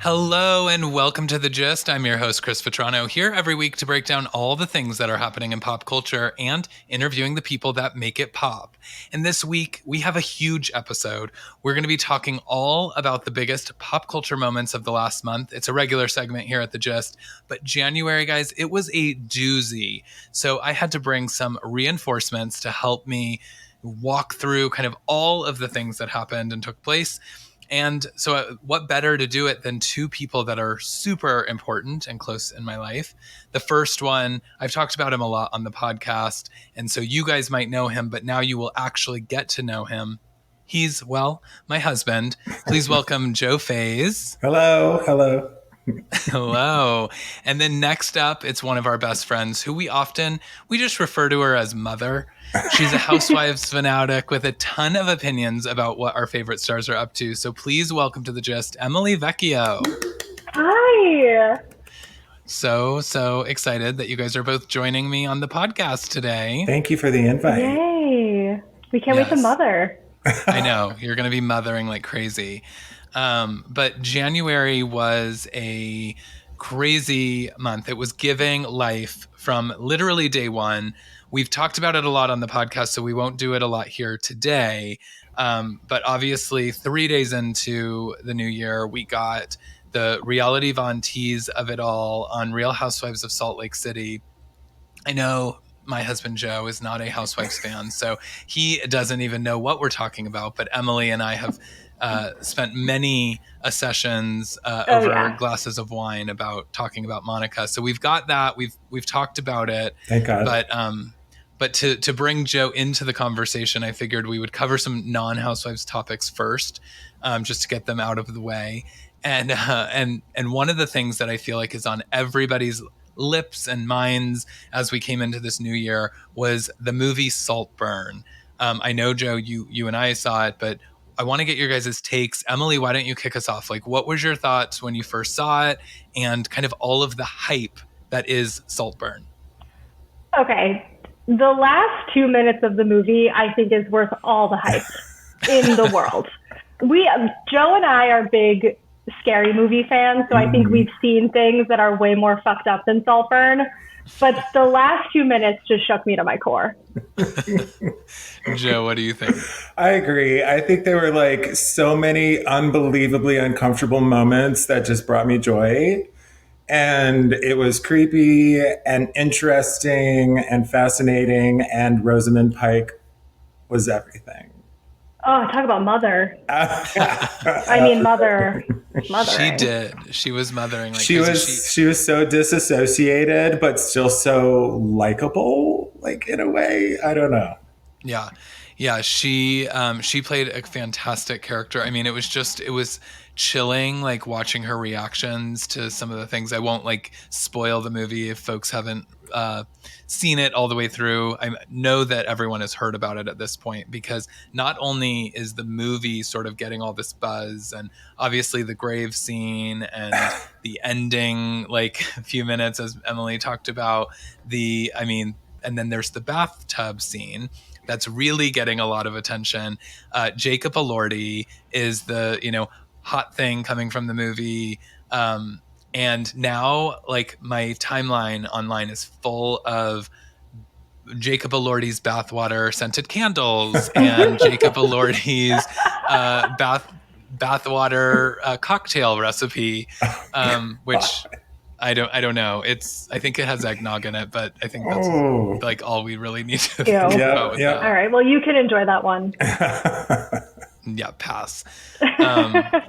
Hello and welcome to The Gist. I'm your host, Chris Vetrano, here every week to break down all the things that are happening in pop culture and interviewing the people that make it pop. And this week, we have a huge episode. We're going to be talking all about the biggest pop culture moments of the last month. It's a regular segment here at The Gist, but January, guys, it was a doozy. So I had to bring some reinforcements to help me walk through kind of all of the things that happened and took place. And so what better to do it than two people that are super important and close in my life. The first one, I've talked about him a lot on the podcast. And so you guys might know him, but now you will actually get to know him. He's, well, my husband. Please welcome Joe Feys. Hello. Hello. And then next up, it's one of our best friends who we just refer to her as Mother. She's a Housewives fanatic with a ton of opinions about what our favorite stars are up to. So please welcome to The Gist, Emily Vecchio. Hi. So excited that you guys are both joining me on the podcast today. Thank you for the invite. Yay. We can't wait to mother. I know. You're going to be mothering like crazy. But January was a crazy month. It was giving life from literally day one. We've talked about it a lot on the podcast, so we won't do it a lot here today. But obviously, 3 days into the new year, we got the reality Von tease of it all on Real Housewives of Salt Lake City. I know my husband Joe is not a Housewives fan, so he doesn't even know what we're talking about. But Emily and I have spent many sessions over glasses of wine talking about Monica. So we've got that. We've talked about it. Thank God. But to bring Joe into the conversation, I figured we would cover some non-Housewives topics first, just to get them out of the way. And one of the things that I feel like is on everybody's lips and minds as we came into this new year was the movie Saltburn. I know, Joe, you and I saw it, but I want to get your guys' takes. Emily, why don't you kick us off? Like, what was your thoughts when you first saw it and kind of all of the hype that is Saltburn? Okay. The last 2 minutes of the movie, I think, is worth all the hype in the world. Joe and I are big scary movie fans, so I think we've seen things that are way more fucked up than Saltburn. But the last 2 minutes just shook me to my core. Joe, what do you think? I agree. I think there were like so many unbelievably uncomfortable moments that just brought me joy. And it was creepy and interesting and fascinating. And Rosamund Pike was everything. Oh, talk about mother. I mean, mother. She did. She was mothering. Like she was so disassociated, but still so likable, like in a way. I don't know. Yeah. She played a fantastic character. I mean, it was chilling, like watching her reactions to some of the things. I won't like spoil the movie if folks haven't seen it all the way through. I know that everyone has heard about it at this point, because not only is the movie sort of getting all this buzz, and obviously the grave scene and the ending, like a few minutes, as Emily talked about, and then there's the bathtub scene that's really getting a lot of attention. Jacob Elordi is the, hot thing coming from the movie. And now, like, my timeline online is full of Jacob Elordi's Bathwater scented candles and Jacob Elordi's Bathwater cocktail recipe, which I don't know. I think it has eggnog in it, but I think that's like all we really need to think about with that. All right. Well, you can enjoy that one. Yeah, pass.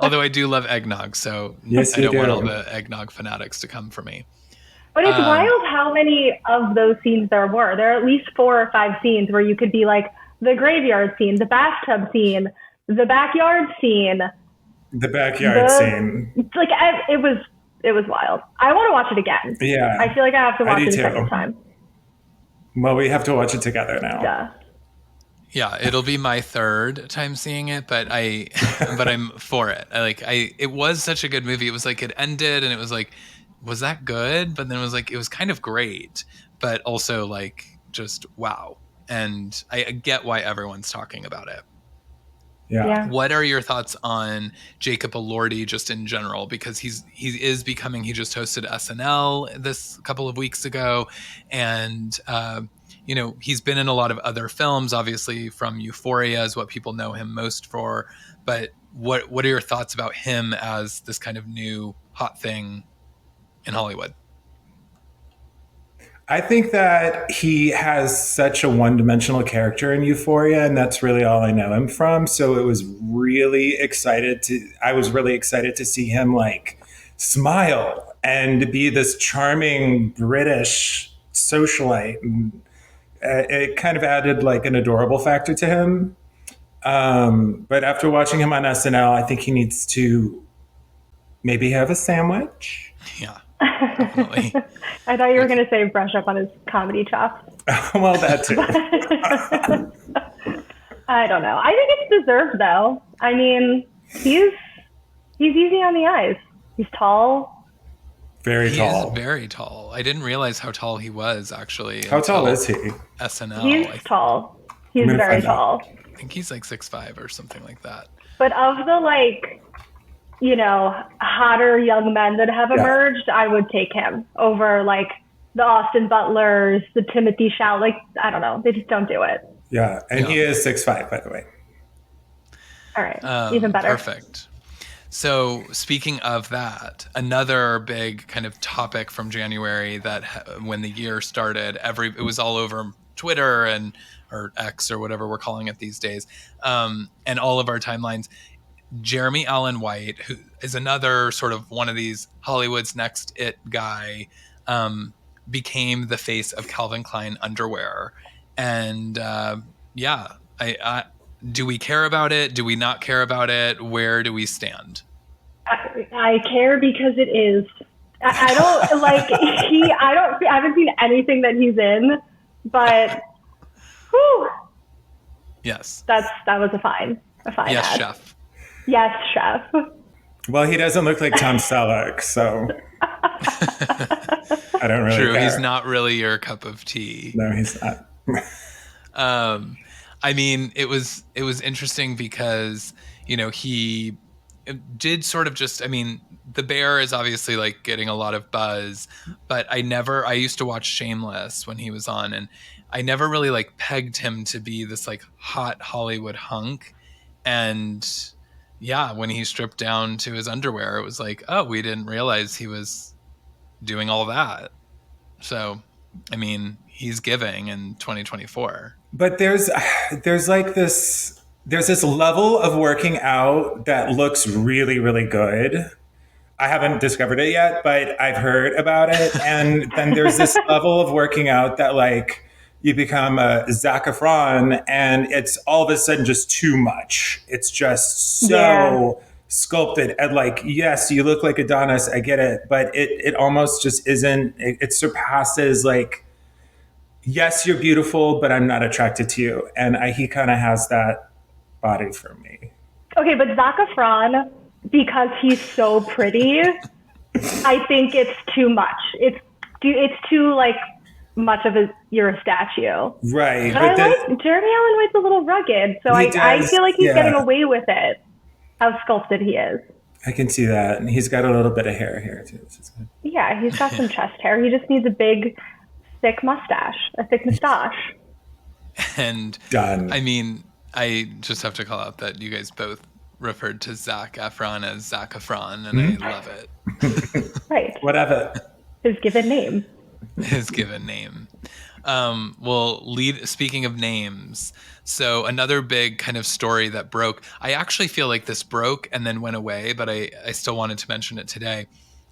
Although I do love eggnog, so yes, I don't want all the eggnog fanatics to come for me. But it's wild how many of those scenes there were. There are at least 4 or 5 scenes where you could be like the graveyard scene, the bathtub scene, the backyard scene. Like it was wild. I want to watch it again. Yeah. I feel like I have to watch it a second time. Well, we have to watch it together now. Yeah, it'll be my 3rd time seeing it, but I'm for it. It was such a good movie. It was like it ended and it was like, was that good? But then it was like, it was kind of great, but also like just wow. And I get why everyone's talking about it. Yeah. What are your thoughts on Jacob Elordi just in general? Because he just hosted SNL this couple of weeks ago, and he's been in a lot of other films. Obviously, from Euphoria is what people know him most for. But what are your thoughts about him as this kind of new hot thing in Hollywood? I think that he has such a one-dimensional character in Euphoria, and that's really all I know him from. So I was really excited to see him like smile and be this charming British socialite. And it kind of added like an adorable factor to him. But after watching him on SNL, I think he needs to maybe have a sandwich. Yeah, definitely. I thought you were going to say brush up on his comedy chops. Well, that too. I don't know. I think it's deserved, though. I mean, he's easy on the eyes. He's tall. Very tall. He is very tall. I didn't realize how tall he was, actually. How tall is he? SNL. He's tall. He's very tall. I think he's like 6'5" or something like that. But of the hotter young men that have emerged, I would take him over like the Austin Butlers, the Timothy Chalamet. Like, I don't know. They just don't do it. Yeah. And he is 6'5", by the way. All right. Even better. Perfect. So speaking of that, another big kind of topic from January that when the year started, it was all over Twitter or X or whatever we're calling it these days, and all of our timelines. Jeremy Allen White, who is another sort of one of these Hollywood's next it guy, became the face of Calvin Klein underwear. And do we care about it? Do we not care about it? Where do we stand? I care because it is. I don't like I haven't seen anything that he's in, but whew, yes, that was a fine yes, ad. chef. Yes, chef. Well, he doesn't look like Tom Selleck, so I don't really care. He's not really your cup of tea. No, he's not. I mean, it was interesting because, he did sort of just, I mean, The Bear is obviously like getting a lot of buzz, but I used to watch Shameless when he was on, and I never really like pegged him to be this like hot Hollywood hunk. And yeah, when he stripped down to his underwear, it was like, oh, we didn't realize he was doing all that. So, I mean, he's giving in 2024. But there's this level of working out that looks really, really good. I haven't discovered it yet, but I've heard about it. And then there's this level of working out that like you become a Zac Efron and it's all of a sudden just too much. It's just so sculpted. And like, yes, you look like Adonis, I get it, but it almost just isn't, it surpasses like, yes, you're beautiful, but I'm not attracted to you. And he kind of has that body for me. Okay, but Zac Efron, because he's so pretty, I think it's too much. It's too like much of you're a statue. Right. But Jeremy Allen White's a little rugged, so I feel like he's getting away with it. How sculpted he is. I can see that. And he's got a little bit of hair here too. Which is good. Yeah, he's got some chest hair. He just needs a big thick mustache. And done. I mean, I just have to call out that you guys both referred to Zac Efron as Zac Efron, and I love it. Right. Whatever. His given name. Speaking of names, so another big kind of story that broke, I actually feel like this broke and then went away, but I still wanted to mention it today.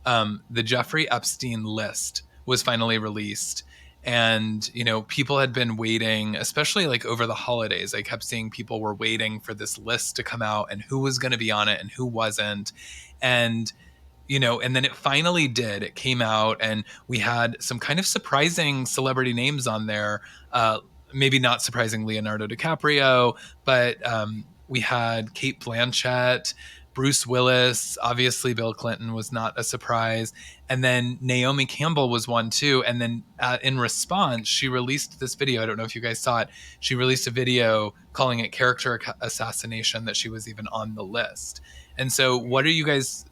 The Jeffrey Epstein list was finally released. And, people had been waiting, especially like over the holidays. I kept seeing people were waiting for this list to come out and who was going to be on it and who wasn't. And, and then it finally did. It came out and we had some kind of surprising celebrity names on there. Maybe not surprising Leonardo DiCaprio, but we had Cate Blanchett. Bruce Willis, obviously Bill Clinton was not a surprise. And then Naomi Campbell was one too. And then in response, she released this video. I don't know if you guys saw it. She released a video calling it character assassination that she was even on the list. And so what are you guys,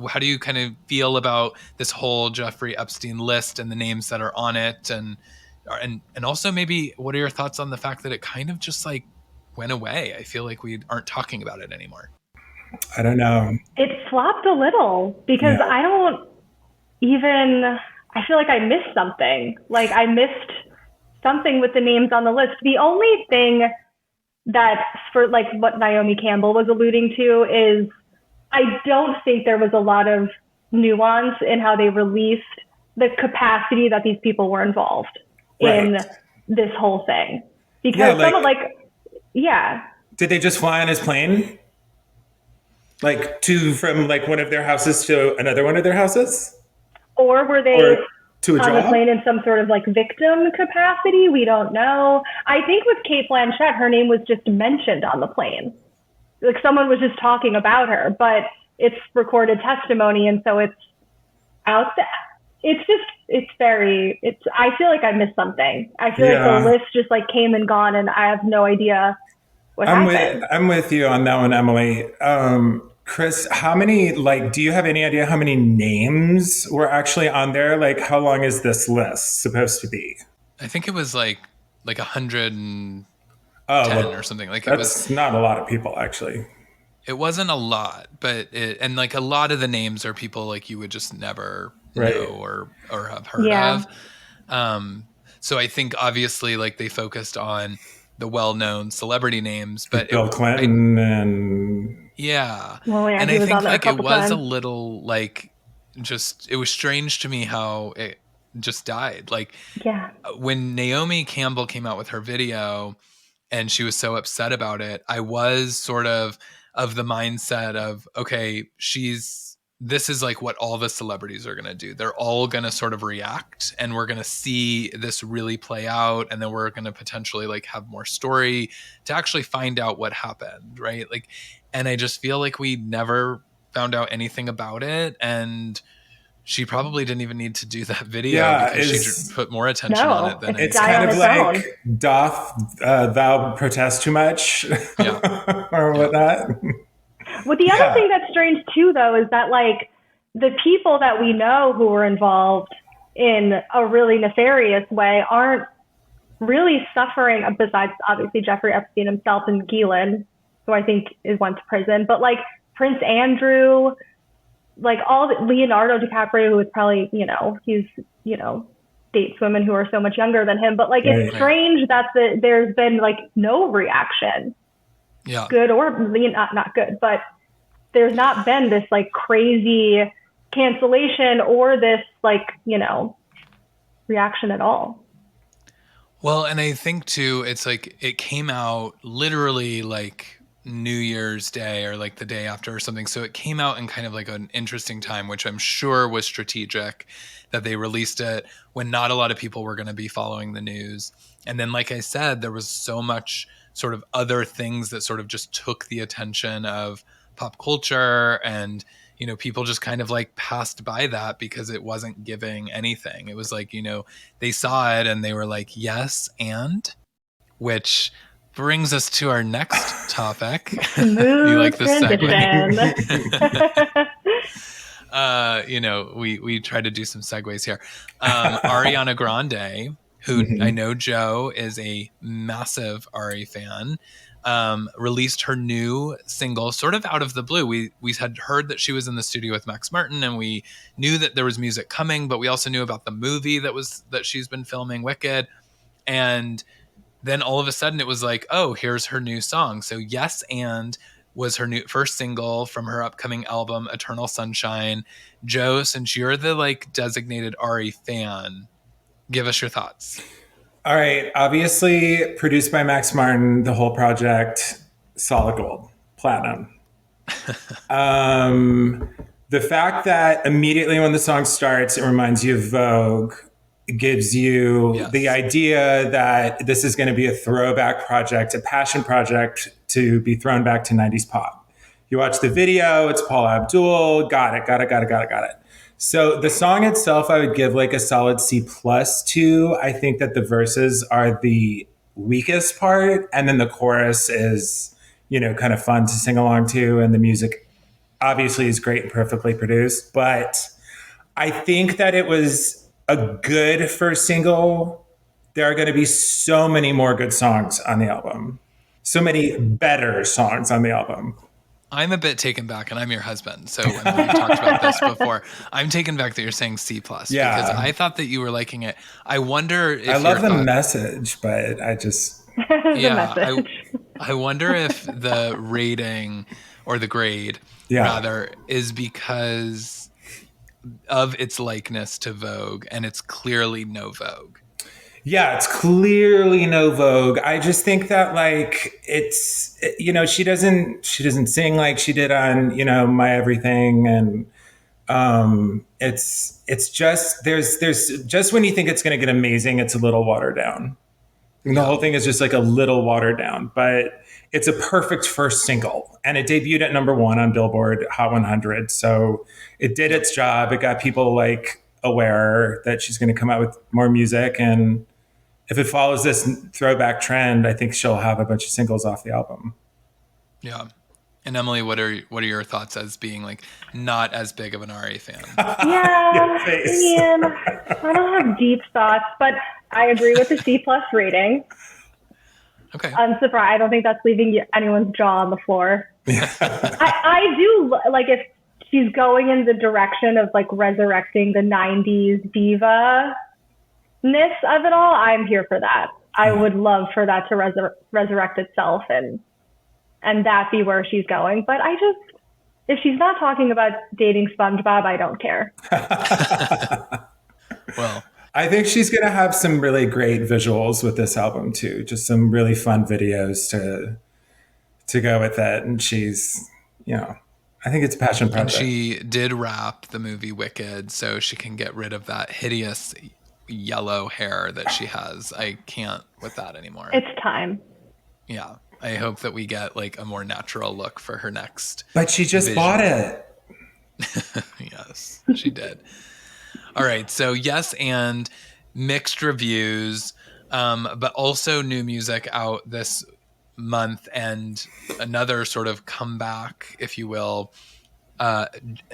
how do you kind of feel about this whole Jeffrey Epstein list and the names that are on it? And also maybe what are your thoughts on the fact that it kind of just like went away? I feel like we aren't talking about it anymore. I don't know. It flopped a little because I feel like I missed something. Like I missed something with the names on the list. The only thing that, for like what Naomi Campbell was alluding to, is I don't think there was a lot of nuance in how they released the capacity that these people were involved in this whole thing. Because did they just fly on his plane? Like from like one of their houses to another one of their houses? Or were they to a on job? the plane in some sort of like victim capacity? We don't know. I think with Cate Blanchett, her name was just mentioned on the plane. Like someone was just talking about her, but it's recorded testimony, and so it's out there. I feel like I missed something. I feel like the list just like came and gone, and I have no idea what happened. I'm with you on that one, Emily. Chris, do you have any idea how many names were actually on there? Like, how long is this list supposed to be? I think it was like 110 or something. Like that's not a lot of people, actually. It wasn't a lot, but and like a lot of the names are people like you would just never know or have heard of. So I think obviously like they focused on the well-known celebrity names, but Bill Clinton and and I think like it was a little like it was strange to me how it just died. Like when Naomi Campbell came out with her video and she was so upset about it, I was sort of the mindset of, okay, this is like what all the celebrities are going to do. They're all going to sort of react, and we're going to see this really play out. And then we're going to potentially like have more story to actually find out what happened. Right. Like, and I just feel like we never found out anything about it. And she probably didn't even need to do that video because she put more attention on it than it's kind of like, doth thou protest too much or whatnot. Well, the other thing that's strange too, though, is that like the people that we know who were involved in a really nefarious way aren't really suffering, besides obviously Jeffrey Epstein himself and Ghislaine, who I think went to prison, but like Prince Andrew, like Leonardo DiCaprio, who is probably, dates women who are so much younger than him. But like, it's strange that there's been like no reaction. Yeah. Good or not good, but there's not been this like crazy cancellation or this like, reaction at all. Well, and I think too, it's like it came out literally like New Year's Day or like the day after or something. So it came out in kind of like an interesting time, which I'm sure was strategic that they released it when not a lot of people were going to be following the news. And then, like I said, there was so much sort of other things that sort of just took the attention of pop culture, and people just kind of like passed by that because it wasn't giving anything. It was like, they saw it and they were like, yes, and which brings us to our next topic. You like this segue? We try to do some segues here. Ariana Grande, who I know Joe is a massive Ari fan, released her new single sort of out of the blue. We had heard that she was in the studio with Max Martin, and we knew that there was music coming, but we also knew about the movie that she's been filming, Wicked. And then all of a sudden it was like, oh, here's her new song. So Yes And was her first single from her upcoming album, Eternal Sunshine. Joe, since you're the like designated Ari fan, give us your thoughts. All right. Obviously produced by Max Martin, the whole project, solid gold, platinum. The fact that immediately when the song starts, it reminds you of Vogue. It gives you the idea that this is going to be a throwback project, a passion project to be thrown back to 90s pop. You watch the video, it's Paul Abdul. Got it, got it, got it, got it, got it. So the song itself, I would give like a solid C plus to. I think that the verses are the weakest part, and then the chorus is, kind of fun to sing along to, and the music obviously is great and perfectly produced. But I think that it was a good first single. There are going to be so many more good songs on the album, so many better songs on the album. I'm a bit taken back, and I'm your husband, so we've talked about this before. I'm taken back that you're saying C plus because I thought that you were liking it. I wonder if I love the message, but I just I wonder if the rating or the grade rather is because of its likeness to Vogue, and it's clearly no Vogue. Yeah, it's clearly no Vogue. I just think that like it's she doesn't sing like she did on My Everything, and it's just there's just when you think it's going to get amazing, it's a little watered down. And the whole thing is just like a little watered down, but it's a perfect first single, and it debuted at #1 on Billboard Hot 100. So it did its job. It got people like aware that she's going to come out with more music, and if it follows this throwback trend, I think she'll have a bunch of singles off the album. Yeah. And Emily, what are your thoughts as being like not as big of an Ari fan? Yeah, Ian, I don't have deep thoughts, but I agree with the C plus rating. Okay. I'm surprised. I don't think that's leaving anyone's jaw on the floor. I do like if she's going in the direction of like resurrecting the 90s diva-ness of it all. I'm here for that. I would love for that to resurrect itself and that be where she's going. But if she's not talking about dating SpongeBob, I don't care. Well, I think she's going to have some really great visuals with this album too. Just some really fun videos to go with it. And she's, I think it's a passion project. And she did wrap the movie Wicked, so she can get rid of that hideous yellow hair that she has. I can't with that anymore. It's time. Yeah. I hope that we get like a more natural look for her next. But she just bought it. Yes, she did. All right. So yes, and mixed reviews, but also new music out this month and another sort of comeback, if you will,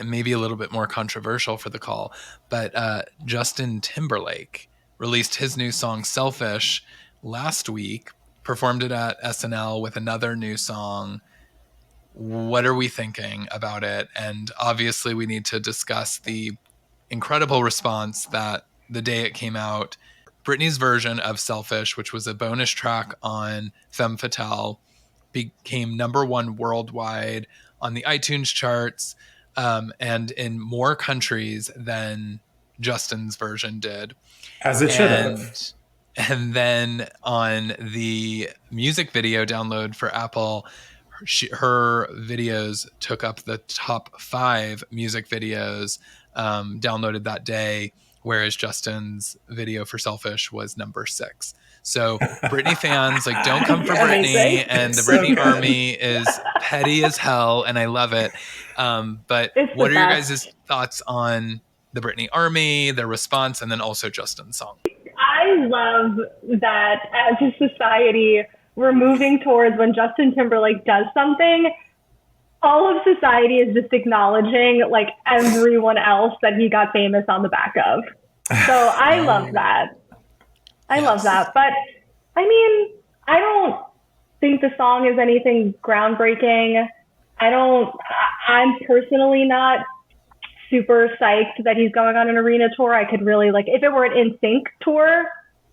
maybe a little bit more controversial for the call, but Justin Timberlake released his new song Selfish last week, performed it at SNL with another new song. What are we thinking about it? And obviously we need to discuss the incredible response that the day it came out, Britney's version of Selfish, which was a bonus track on Femme Fatale, became #1 worldwide on the iTunes charts, and in more countries than Justin's version did. As it should have. And then on the music video download for Apple, her videos took up the top 5 music videos downloaded that day, whereas Justin's video for Selfish was #6. So Britney fans, like, don't come for Britney, and the Britney army is petty as hell, and I love it. But what are your guys' thoughts on the Britney army, their response, and then also Justin's song? I love that as a society, we're moving towards when Justin Timberlake does something, all of society is just acknowledging like everyone else that he got famous on the back of. So I love that. I love that. But I mean, I don't think the song is anything groundbreaking. I'm personally not super psyched that he's going on an arena tour. I could really like, if it were an NSYNC tour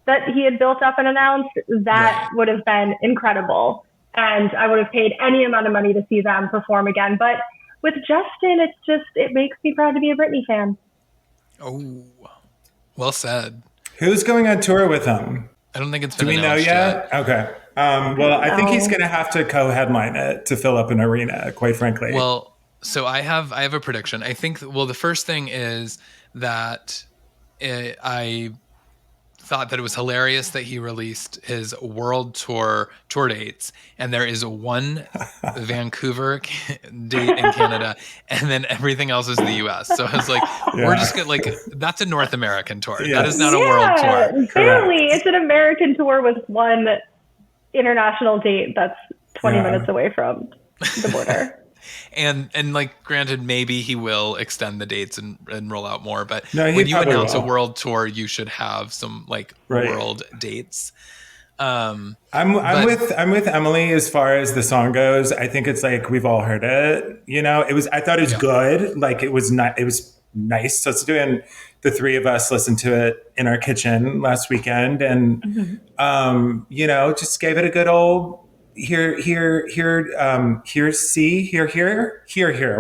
that he had built up and announced, that would have been incredible. And I would have paid any amount of money to see them perform again. But with Justin, it makes me proud to be a Britney fan. Oh, well said. Who's going on tour with him? I don't think it's been announced. Do we know yet? Okay. Well, I think he's going to have to co-headline it to fill up an arena, quite frankly. Well, so I have a prediction. I think, the first thing is that I thought that it was hilarious that he released his world tour dates, and there is one Vancouver date in Canada, and then everything else is the US. So I was like, we're just gonna, like, that's a North American tour. Yes. That is not a world tour. Barely. It's an American tour with one international date that's 20 minutes away from the border. And like, granted, maybe he will extend the dates and roll out more, but No, when you announce will. a world tour, you should have some like world dates. I'm with Emily as far as the song goes. I think it's like, we've all heard it. You know, I thought it was good. Like, it was nice to listen to, and the three of us listened to it in our kitchen last weekend, and you know, just gave it a good old here, see, here.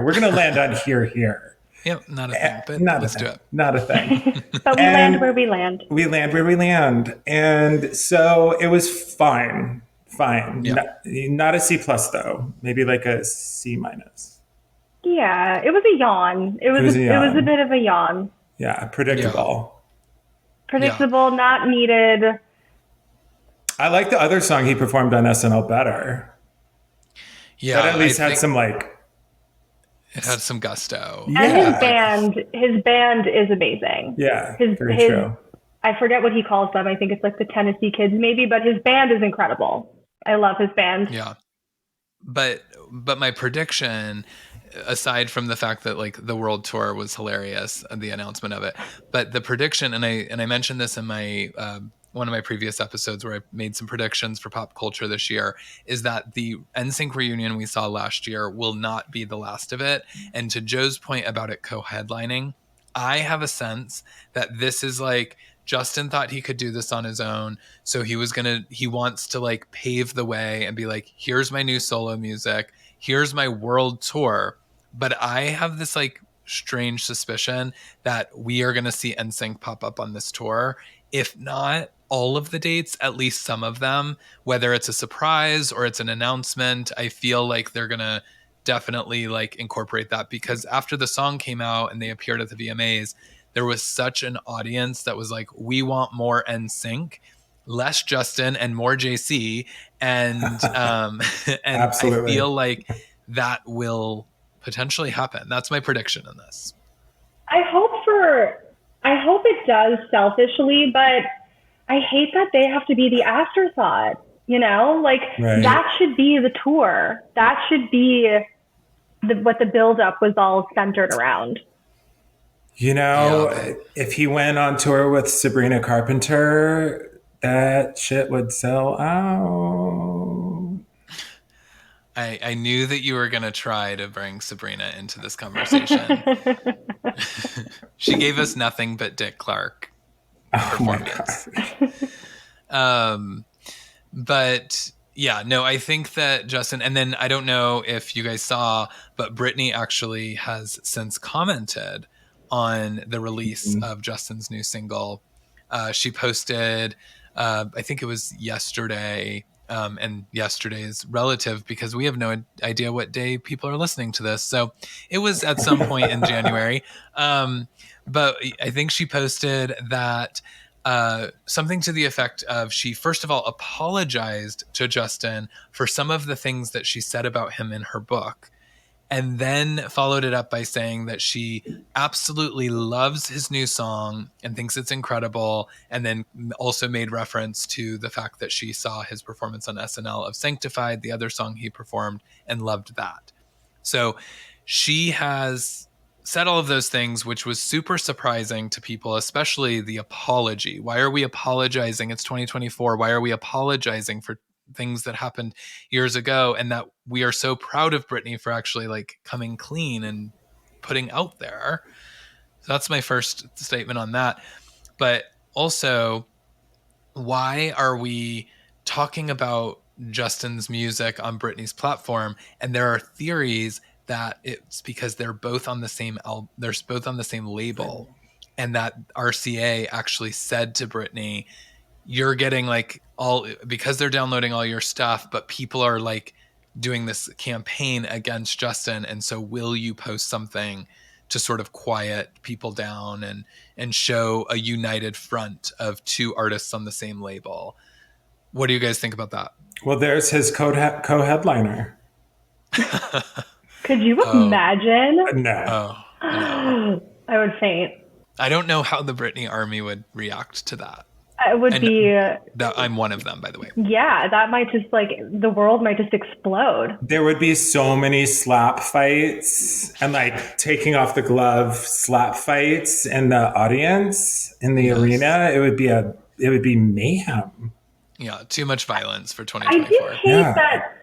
We're gonna land on here. Yep, not a thing, but let's do it. Not a thing. But we land where we land. We land where we land. And so it was fine. Yeah. Not a C plus though. Maybe like a C minus. Yeah, it was a yawn. It was a bit of a yawn. Yeah, predictable. Predictable, not needed. I like the other song he performed on SNL better. Yeah. That at least had some like... It had some gusto. Yeah. And his band is amazing. Yeah, very true. I forget what he calls them. I think it's like the Tennessee Kids maybe, but his band is incredible. I love his band. Yeah. But my prediction, aside from the fact that like the world tour was hilarious, the announcement of it, but the prediction, and I mentioned this in my one of my previous episodes where I made some predictions for pop culture this year, is that the NSYNC reunion we saw last year will not be the last of it. And to Joe's point about it co-headlining, I have a sense that this is like, Justin thought he could do this on his own. So he wants to like pave the way and be like, here's my new solo music. Here's my world tour. But I have this like strange suspicion that we are going to see NSYNC pop up on this tour. If not all of the dates, at least some of them, whether it's a surprise or it's an announcement. I feel like they're going to definitely like incorporate that, because after the song came out and they appeared at the VMAs, there was such an audience that was like, we want more NSYNC, less Justin and more JC. And, and Absolutely. I feel like that will potentially happen. That's my prediction in this. I hope it does selfishly, but I hate that they have to be the afterthought, you know, like that should be the tour. That should be what the buildup was all centered around. You know, if he went on tour with Sabrina Carpenter, that shit would sell out. I knew that you were going to try to bring Sabrina into this conversation. She gave us nothing but Dick Clark performance. But yeah, no, I think that Justin, and then I don't know if you guys saw, but Britney actually has since commented on the release of Justin's new single. She posted, I think it was yesterday, and yesterday is relative because we have no idea what day people are listening to this. So it was at some point in January. But I think she posted that something to the effect of, she first of all apologized to Justin for some of the things that she said about him in her book, and then followed it up by saying that she absolutely loves his new song and thinks it's incredible, and then also made reference to the fact that she saw his performance on SNL of Sanctified, the other song he performed, and loved that. So she has said all of those things, which was super surprising to people, especially the apology. Why are we apologizing? It's 2024. Why are we apologizing for things that happened years ago? And that we are so proud of Britney for actually like coming clean and putting out there. So that's my first statement on that. But also, why are we talking about Justin's music on Britney's platform? And there are theories that it's because they're both on the same they're both on the same label, and that RCA actually said to Britney, you're getting like all, because they're downloading all your stuff, but people are like doing this campaign against Justin, and so will you post something to sort of quiet people down and show a united front of two artists on the same label. What do you guys think about that? Well, there's his co-headliner. Could you imagine? No. Oh, no. I would faint. I don't know how the Britney army would react to that. It would be. I'm one of them, by the way. Yeah, that might just the world might just explode. There would be so many slap fights and like taking off the glove slap fights in the audience in the arena. It would be mayhem. Yeah, too much violence for I 2024. do hate that.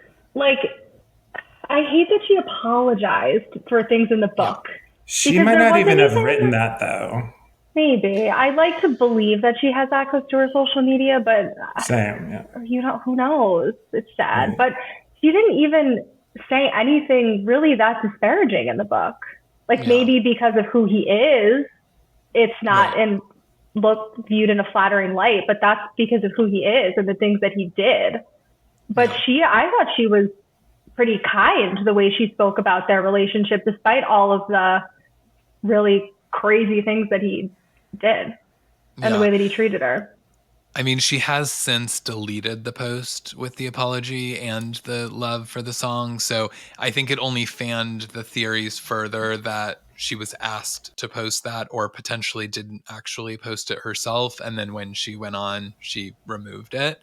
I hate that she apologized for things in the book. She might not even have written that though. Maybe. I like to believe that she has access to her social media, but same, yeah. Who knows? It's sad. Right. But she didn't even say anything really that disparaging in the book. Maybe because of who he is, it's not viewed in a flattering light, but that's because of who he is and the things that he did. But I thought she was pretty kind the way she spoke about their relationship, despite all of the really crazy things that he did and the way that he treated her. I mean, she has since deleted the post with the apology and the love for the song. So I think it only fanned the theories further that she was asked to post that or potentially didn't actually post it herself. And then when she went on, she removed it.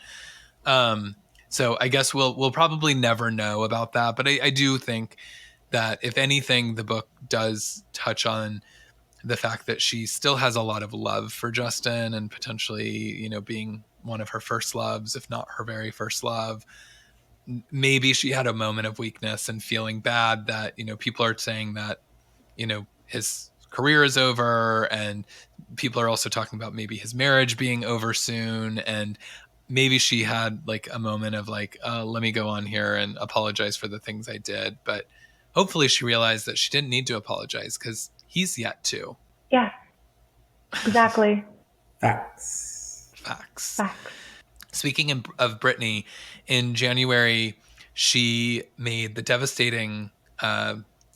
So I guess we'll probably never know about that. But I do think that if anything, the book does touch on the fact that she still has a lot of love for Justin and potentially, being one of her first loves, if not her very first love. Maybe she had a moment of weakness and feeling bad that, people are saying that, his career is over, and people are also talking about maybe his marriage being over soon. And maybe she had a moment of let me go on here and apologize for the things I did. But hopefully she realized that she didn't need to apologize because he's yet to. Yeah, exactly. Facts. Speaking of Britney, in January, she made the devastating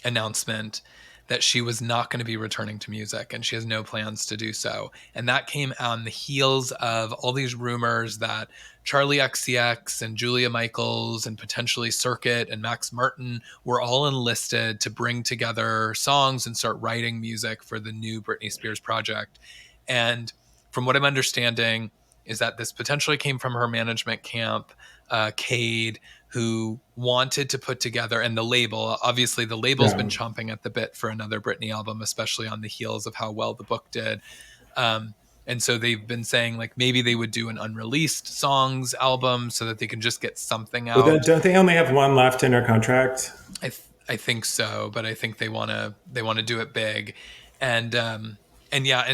announcement that she was not going to be returning to music, and she has no plans to do so. And that came on the heels of all these rumors that Charli XCX and Julia Michaels and potentially Circuit and Max Martin were all enlisted to bring together songs and start writing music for the new Britney Spears project. And from what I'm understanding is that this potentially came from her management camp, Cade, who wanted to put together, and the label, obviously the label's been chomping at the bit for another Britney album, especially on the heels of how well the book did. And so they've been saying maybe they would do an unreleased songs album so that they can just get something out. Well, don't they only have one left in their contract? I think so, but I think they want to do it big. And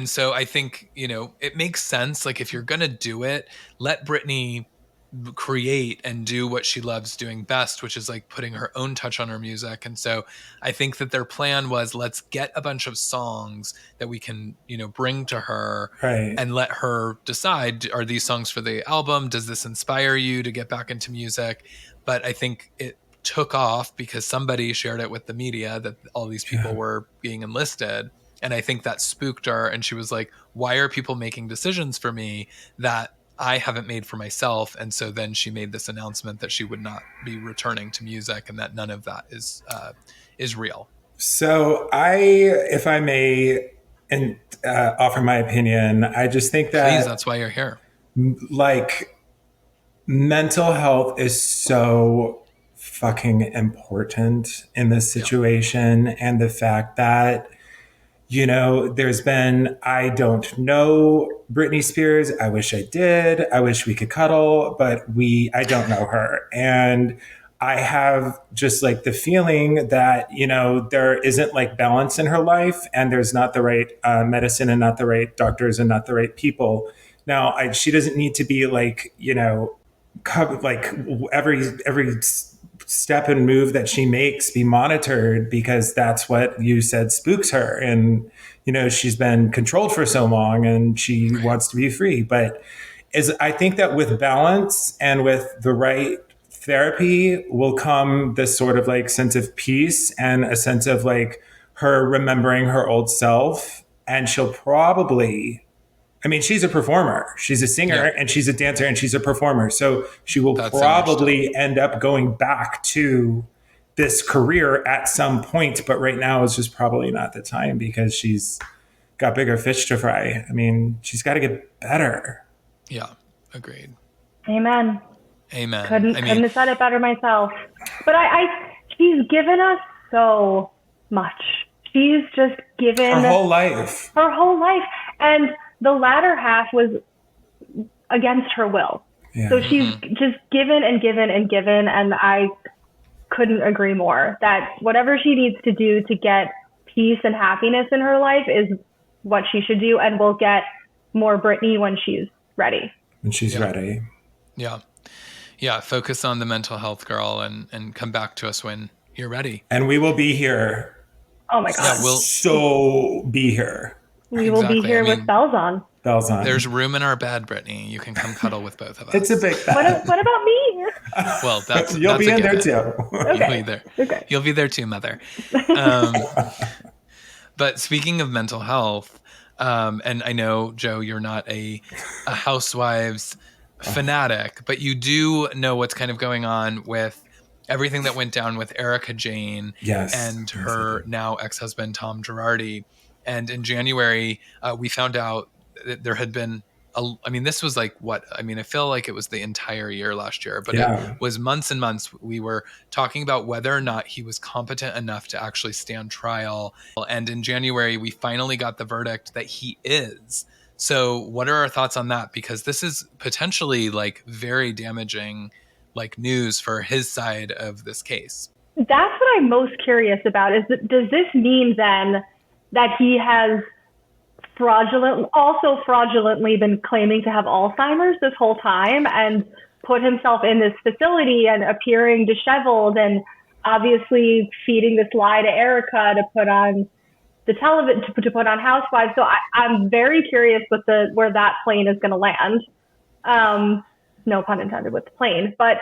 so I think, it makes sense. If you're going to do it, let Britney create and do what she loves doing best, which is putting her own touch on her music. And so I think that their plan was, let's get a bunch of songs that we can, bring to her and let her decide, are these songs for the album? Does this inspire you to get back into music? But I think it took off because somebody shared it with the media that all these people were being enlisted. And I think that spooked her. And she was like, why are people making decisions for me that I haven't made for myself? And so then she made this announcement that she would not be returning to music and that none of that is real. So if I may offer my opinion, I just think that... Please, that's why you're here. Mental health is so fucking important in this situation. And the fact that there's been, I don't know Britney Spears. I wish I did. I wish we could cuddle, but I don't know her. And I have just the feeling that, there isn't balance in her life, and there's not the right medicine and not the right doctors and not the right people. Now, she doesn't need to be every step and move that she makes be monitored, because that's what you said spooks her. And, she's been controlled for so long and she wants to be free. But I think that with balance and with the right therapy will come this sort of sense of peace and a sense of her remembering her old self. And she'll probably, I mean, she's a performer. She's a singer and she's a dancer and she's a performer. So she will probably end up going back to this career at some point. But right now is just probably not the time because she's got bigger fish to fry. I mean, she's got to get better. Yeah, agreed. Amen. Amen. Couldn't have said it better myself. But she's given us so much. She's just given her whole life. And the latter half was against her will. Yeah. So she's just given and given and given. And I couldn't agree more that whatever she needs to do to get peace and happiness in her life is what she should do. And we'll get more Britney when she's ready. When she's ready. Yeah. Yeah. Focus on the mental health, girl, and come back to us when you're ready. And we will be here. Oh my God. Yeah, we'll be here. We will be here with bells on. Bells on. There's room in our bed, Brittany. You can come cuddle with both of us. It's a big bed. What about me? Well, you'll be in there too. Okay. You'll be there. Okay. You'll be there too, mother. But speaking of mental health, and I know, Joe, you're not a Housewives fanatic, but you do know what's kind of going on with everything that went down with Erika Jayne and her now ex-husband, Tom Girardi. And in January, we found out that there had been, this was like I feel like it was the entire year last year, but it was months and months. We were talking about whether or not he was competent enough to actually stand trial. And in January, we finally got the verdict that he is. So what are our thoughts on that? Because this is potentially like very damaging news for his side of this case. That's what I'm most curious about is does this mean then that he has fraudulently been claiming to have Alzheimer's this whole time and put himself in this facility and appearing disheveled and obviously feeding this lie to Erika to put on the television, to put on Housewives. So I'm very curious with where that plane is going to land. No pun intended with the plane, but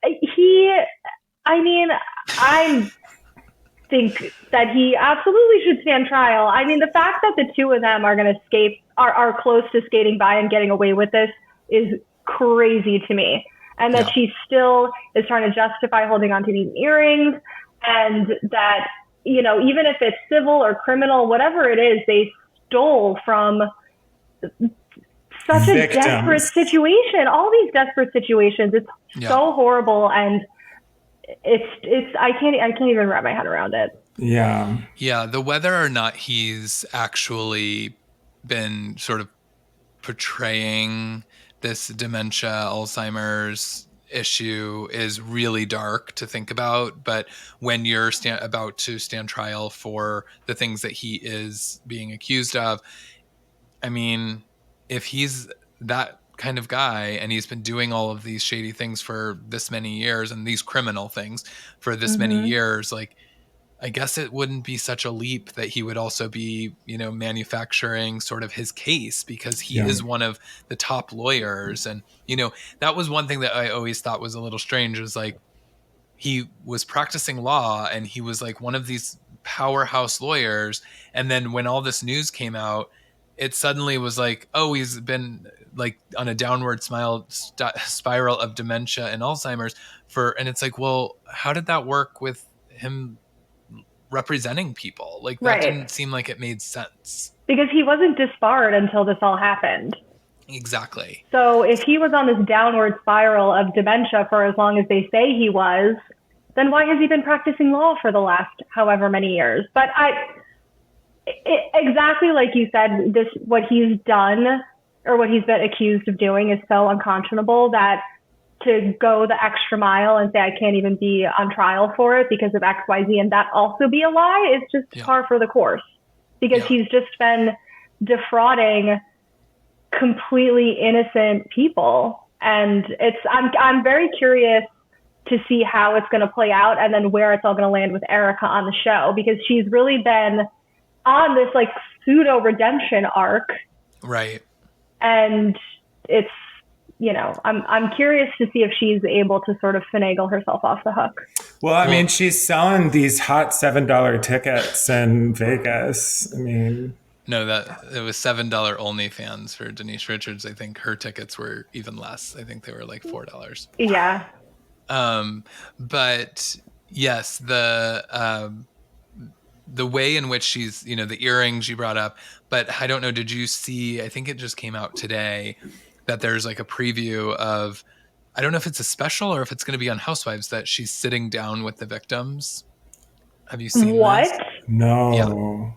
I think that he absolutely should stand trial. I mean, the fact that the two of them are going to are close to skating by and getting away with this is crazy to me. And that she still is trying to justify holding onto these earrings, and that, even if it's civil or criminal, whatever it is, they stole from such a desperate situation. All these desperate situations. It's so horrible, and it's I can't even wrap my head around it. Yeah. The whether or not he's actually been sort of portraying this dementia, Alzheimer's issue is really dark to think about. But when you're about to stand trial for the things that he is being accused of, I mean, if he's that kind of guy and he's been doing all of these shady things for this many years and these criminal things for this many years, I guess it wouldn't be such a leap that he would also be, manufacturing sort of his case, because he is one of the top lawyers. And, that was one thing that I always thought was a little strange, was he was practicing law and he was one of these powerhouse lawyers. And then when all this news came out, it suddenly was he's been on a downward spiral of dementia and Alzheimer's and it's well, how did that work with him representing people? That didn't seem like it made sense. Because he wasn't disbarred until this all happened. Exactly. So if he was on this downward spiral of dementia for as long as they say he was, then why has he been practicing law for the last however many years? But exactly like you said, what he's done or what he's been accused of doing is so unconscionable that to go the extra mile and say I can't even be on trial for it because of XYZ and that also be a lie is just par for the course, because he's just been defrauding completely innocent people. And I'm very curious to see how it's going to play out and then where it's all going to land with Erika on the show, because she's really been on this pseudo redemption arc. Right. And it's I'm curious to see if she's able to sort of finagle herself off the hook. Well, I mean, she's selling these hot $7 tickets in Vegas. I mean, No, that it was $7 OnlyFans for Denise Richards. I think her tickets were even less. I think they were like $4. Yeah. But yes, the way in which she's, the earrings you brought up, but I don't know, did you see, I think it just came out today that there's like a preview of, I don't know if it's a special or if it's going to be on Housewives, that she's sitting down with the victims. Have you seen what? this? no.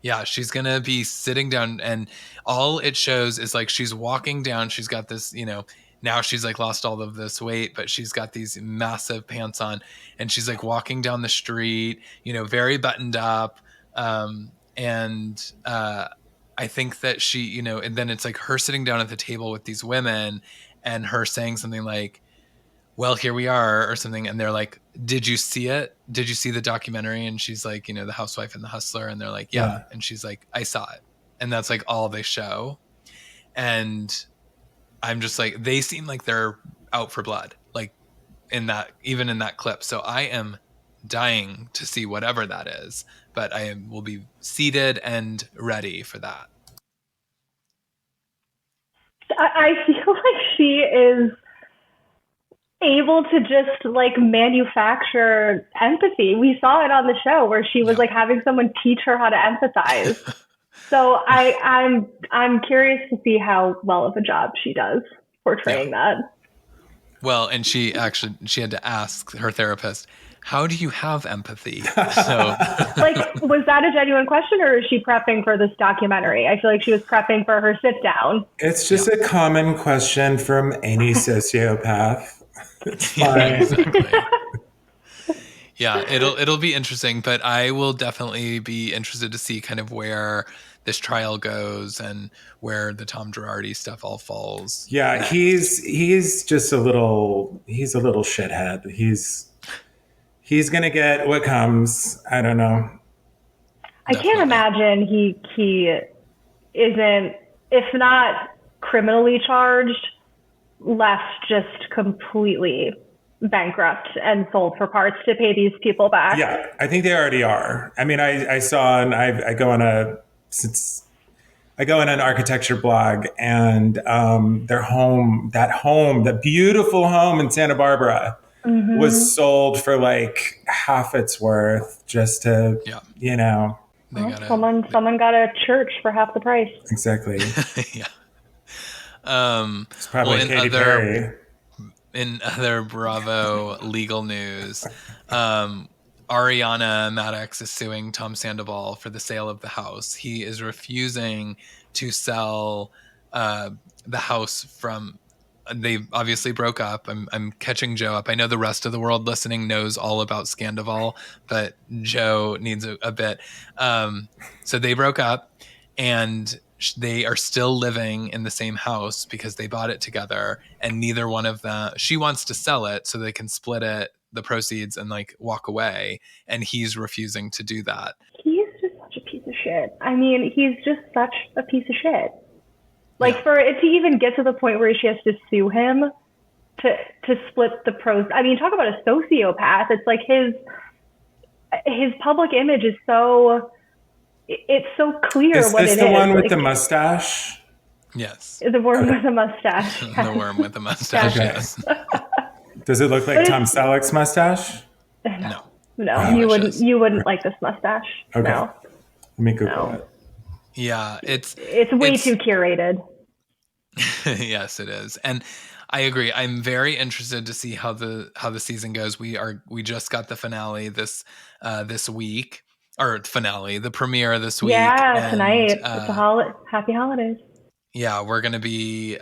Yeah, she's going to be sitting down, and all it shows is like she's walking down. She's got this, now she's like lost all of this weight, but she's got these massive pants on, and she's like walking down the street, very buttoned up. And I think that she, and then it's like her sitting down at the table with these women and her saying something like, well, here we are, or something. And they're like, did you see it? Did you see the documentary? And she's like, the housewife and the hustler. And they're like, yeah. And she's like, I saw it. And that's like all they show. And I'm just like, they seem like they're out for blood, like even in that clip. So I am dying to see whatever that is, but will be seated and ready for that. I feel like she is able to just like manufacture empathy. We saw it on the show where she was like having someone teach her how to empathize. So I'm curious to see how well of a job she does portraying that. Well, and she had to ask her therapist, how do you have empathy? So like, was that a genuine question, or is she prepping for this documentary? I feel like she was prepping for her sit down. It's just a common question from any sociopath. It's fine. Yeah, exactly. Yeah, it'll be interesting, but I will definitely be interested to see kind of where this trial goes and where the Tom Girardi stuff all falls. Yeah, he's just a little shithead. He's gonna get what comes. I don't know. I can't imagine he isn't, if not criminally charged, left just completely bankrupt and sold for parts to pay these people back. Yeah, I think they already are. I mean, I saw, and I go on an architecture blog, and that beautiful home in Santa Barbara was sold for like half its worth, just to, someone got a church for half the price. Exactly. Yeah. It's probably Katy Perry. In other Bravo legal news, Ariana Maddox is suing Tom Sandoval for the sale of the house. He is refusing to sell the house from. They obviously broke up. I'm catching Joe up. I know the rest of the world listening knows all about Scandival, but Joe needs a bit. So they broke up, and they are still living in the same house because they bought it together, and neither one of them, she wants to sell it so they can split it, the proceeds, and like walk away. And he's refusing to do that. He's just such a piece of shit. I mean, he's just such a piece of shit. Like, for it to even get to the point where she has to sue him to split the pros. I mean, talk about a sociopath. It's like his public image is so, it's so clear what it is. Is this the one with the mustache? Yes. The worm with a mustache. The worm with the mustache, yes. Does it look like Tom Selleck's mustache? No. No, you wouldn't like this mustache. Okay. No. Let me Google it. Yeah, it's way too curated. Yes, it is. And I agree. I'm very interested to see how the season goes. We just got the finale this week, or the premiere this week. Yeah, and, tonight. It's happy holidays. Yeah, we're going to be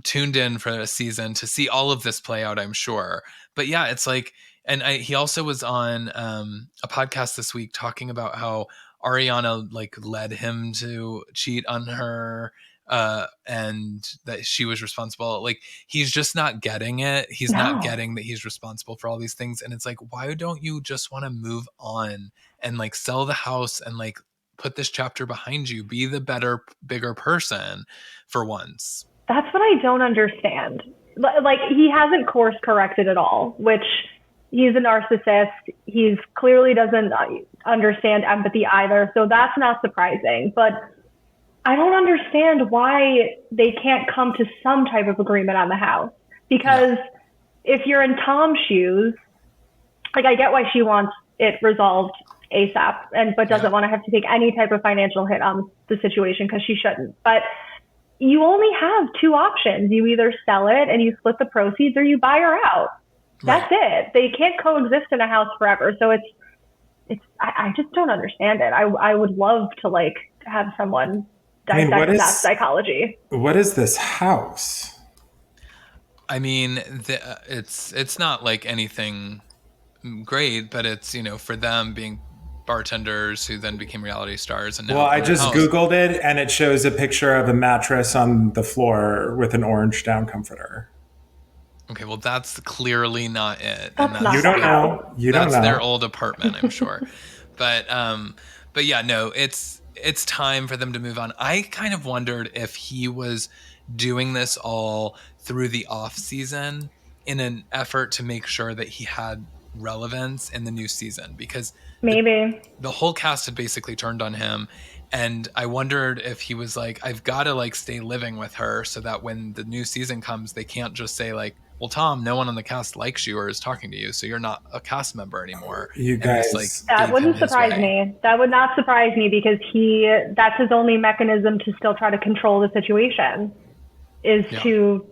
tuned in for a season to see all of this play out, I'm sure. But yeah, it's like, and he also was on a podcast this week talking about how Ariana like led him to cheat on her, and that she was responsible. Like, he's just not getting it. He's not getting that he's responsible for all these things. And it's like, why don't you just want to move on and like sell the house and like put this chapter behind you? Be the better, bigger person for once. That's what I don't understand. Like, he hasn't course corrected at all, which he's a narcissist. He's clearly doesn't understand empathy either. So that's not surprising. But I don't understand why they can't come to some type of agreement on the house. Because if you're in Tom's shoes, like, I get why she wants it resolved ASAP, but doesn't want to have to take any type of financial hit on the situation, because she shouldn't. But you only have two options. You either sell it and you split the proceeds, or you buy her out. That's it. They can't coexist in a house forever. So I just don't understand it. I would love to, like, have someone dissect that psychology. What is this house? I mean, it's not like anything great, but it's, you know, for them being bartenders who then became reality stars. And well, I just Googled it, and it shows a picture of a mattress on the floor with an orange down comforter. Okay, well, that's clearly not it. You don't know. That's their old apartment, I'm sure. But yeah, no, it's time for them to move on. I kind of wondered if he was doing this all through the off season in an effort to make sure that he had relevance in the new season, because maybe the whole cast had basically turned on him. And I wondered if he was like, I've got to, like, stay living with her so that when the new season comes, they can't just say, like, well, Tom, no one on the cast likes you or is talking to you, so you're not a cast member anymore. You guys, that wouldn't surprise me. That would not surprise me, because that's his only mechanism to still try to control the situation, is to,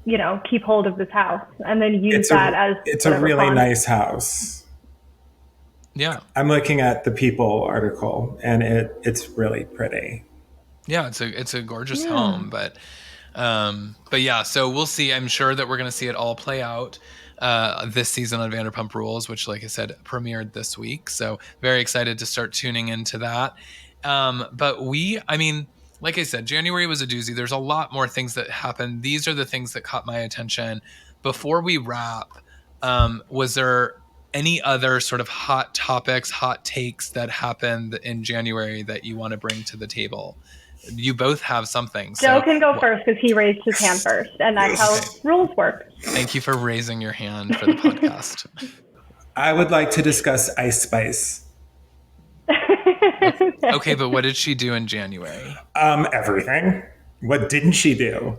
you know, keep hold of this house and then use as it's a really nice house. Yeah. I'm looking at the People article, and it's really pretty. Yeah, it's a gorgeous home, but yeah, so we'll see. I'm sure that we're going to see it all play out this season on Vanderpump Rules, which, like I said, premiered this week. So very excited to start tuning into that. But I mean, like I said, January was a doozy. There's a lot more things that happened. These are the things that caught my attention. Before we wrap, was there any other sort of hot topics, hot takes that happened in January that you want to bring to the table? You both have something. Joe can go first, because he raised his hand first, and that's how rules work. Thank you for raising your hand for the podcast. I would like to discuss Ice Spice. Okay, but what did she do in January? Everything. What didn't she do?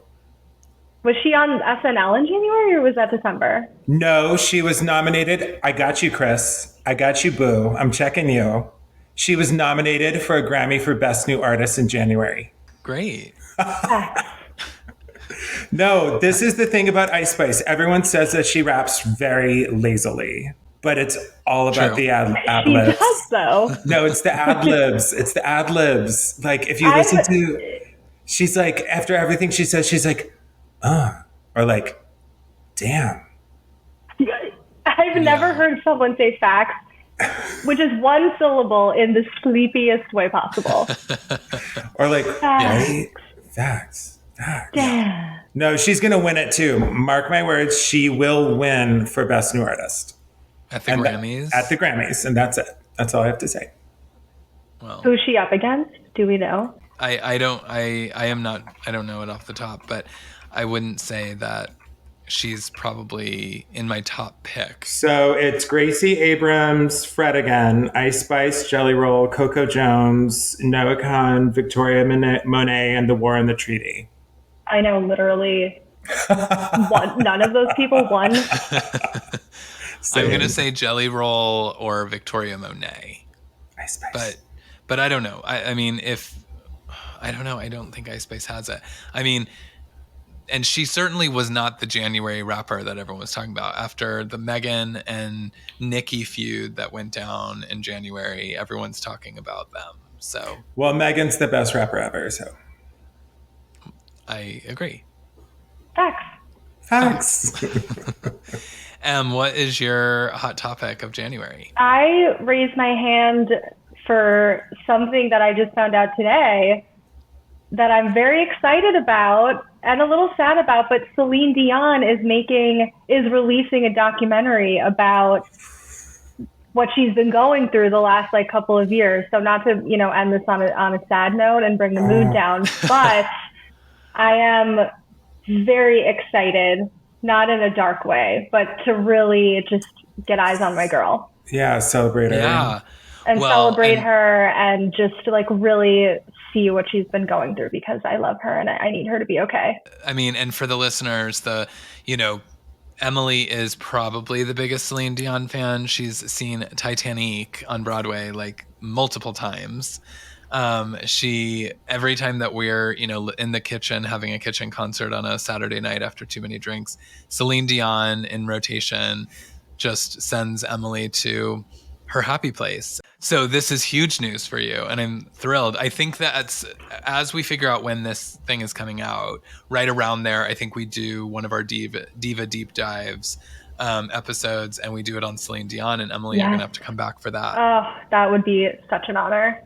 Was she on SNL in January, or was that December? No, she was nominated. I got you, Chris. I got you, Boo. I'm checking you. She was nominated for a Grammy for Best New Artist in January. Great. No, this is the thing about Ice Spice. Everyone says that she raps very lazily, but it's all about the ad-libs. She does, though. No, it's the ad-libs. It's the ad-libs. Like, if you listen to... She's like, after everything she says, she's like, or like, damn. I've never heard someone say facts, which is one syllable, in the sleepiest way possible. Or like, facts. Facts. Damn. No, she's going to win it too. Mark my words, she will win for Best New Artist. At the Grammys? At the Grammys, and that's it. That's all I have to say. Well, who's she up against? Do we know? I don't know it off the top, but I wouldn't say that she's probably in my top pick. So it's Gracie Abrams, Fred again, Ice Spice, Jelly Roll, Coco Jones, Noah Khan, Victoria Monet, and The War and the Treaty. I know literally none of those people won. I'm going to say Jelly Roll or Victoria Monet. Ice Spice. But I don't know. I mean, I don't know. I don't think Ice Spice has it. I mean, and she certainly was not the January rapper that everyone was talking about. After the Megan and Nicki feud that went down in January, everyone's talking about them. So, well, Megan's the best rapper ever, so. I agree. Facts. What is your hot topic of January? I raised my hand for something that I just found out today that I'm very excited about and a little sad about, but Celine Dion is releasing a documentary about what she's been going through the last couple of years. So not to, end this on a sad note and bring the mood down, but I am very excited, not in a dark way, but to really just get eyes on my girl Yeah, celebrate her. Yeah. and Well, celebrate and her and just like really see what she's been going through because I love her and I need her to be okay. I mean, and for the listeners, you know, Emily is probably the biggest Celine Dion fan. She's seen Titanic on Broadway like multiple times. She every time that we're in the kitchen having a kitchen concert on a Saturday night after too many drinks, Celine Dion in rotation just sends Emily to her happy place. So this is huge news for you, and I'm thrilled. I think that as we figure out when this thing is coming out, right around there, I think we do one of our diva deep dives episodes, and we do it on Celine Dion. And Emily, you're Yes. gonna have to come back for that. Oh, that would be such an honor.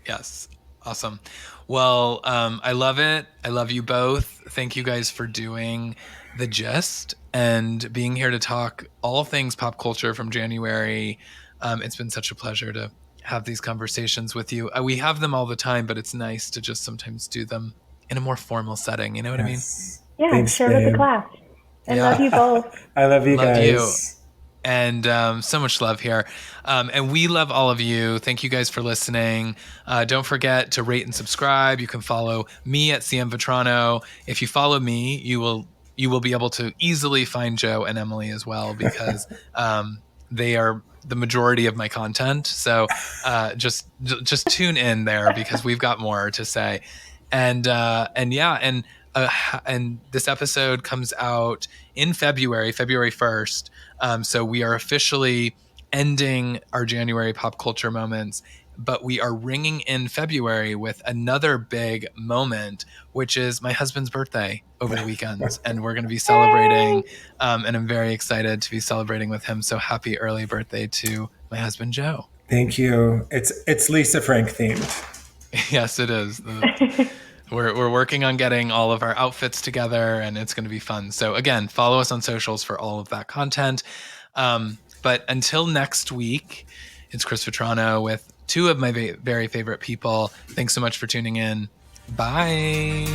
Yes. Awesome. Well, I love it. I love you both. Thank you guys for doing the gist and being here to talk all things pop culture from January. It's been such a pleasure to have these conversations with you. We have them all the time, but it's nice to just sometimes do them in a more formal setting. You know what I mean? Yeah, Thanks, share with the babe. class. I Yeah. love you both. I love you Love guys. you. And so much love here. And we love all of you. Thank you guys for listening. Don't forget to rate and subscribe. You can follow me at CM Vetrano. If you follow me, you will be able to easily find Joe and Emily as well because they are the majority of my content. So just tune in there because we've got more to say. And this episode comes out in February 1st. So we are officially ending our January pop culture moments, but we are ringing in February with another big moment, which is my husband's birthday over the weekends. And we're going to be celebrating, and I'm very excited to be celebrating with him. So happy early birthday to my husband, Joe. Thank you. It's Lisa Frank themed. Yes, it is. We're working on getting all of our outfits together, and it's going to be fun. So again, follow us on socials for all of that content. But until next week, it's Chris Vetrano with two of my very favorite people. Thanks so much for tuning in. Bye.